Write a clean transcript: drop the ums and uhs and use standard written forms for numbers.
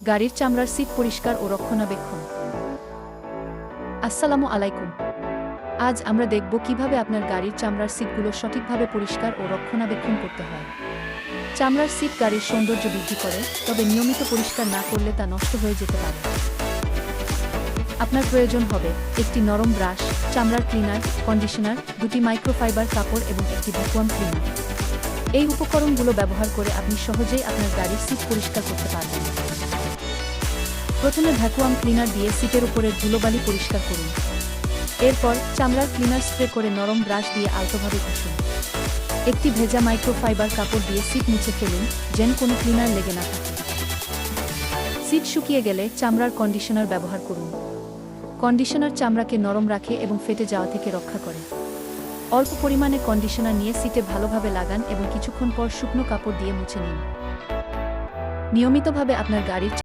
গাড়ির চামড়ার সিট পরিষ্কার ও রক্ষণাবেক্ষণ। আসসালামু আলাইকুম। আজ আমরা দেখব কিভাবে আপনার গাড়ির চামড়ার সিটগুলো সঠিকভাবে পরিষ্কার ও রক্ষণাবেক্ষণ করতে হয়। চামড়ার সিট গাড়ির সৌন্দর্য বৃদ্ধি করে, তবে নিয়মিত পরিষ্কার না করলে তা নষ্ট হয়ে যেতে পারে। আপনার প্রয়োজন হবে একটি নরম ব্রাশ, চামড়ার ক্লিনার, কন্ডিশনার, দুটি মাইক্রোফাইবার কাপড় এবং একটি ভ্যাকুয়াম ক্লিনার। এই উপকরণগুলো ব্যবহার করে আপনি সহজেই আপনার গাড়ির সিট পরিষ্কার করতে পারবেন। প্রথমে ভ্যাকুয়াম ক্লিনার দিয়ে সিটের উপরের ধুলোবালি পরিষ্কার করুন। এরপর চামড়ার ক্লিনার স্প্রে করে নরম ব্রাশ দিয়ে আলতোভাবে ঘষুন। একটি ভেজা মাইক্রোফাইবার কাপড় দিয়ে সিট মুছে ফেলুন, যেন কোনো ক্লিনার লেগে না থাকে। সিট শুকিয়ে গেলে চামড়ার কন্ডিশনার ব্যবহার করুন। কন্ডিশনার চামড়াকে নরম রাখে এবং ফেটে যাওয়া থেকে রক্ষা করে। অল্প পরিমাণে কন্ডিশনার নিয়ে সিটে ভালোভাবে লাগান এবং কিছুক্ষণ পর শুকনো কাপড় দিয়ে মুছে নিন। নিয়মিতভাবে আপনার গাড়ির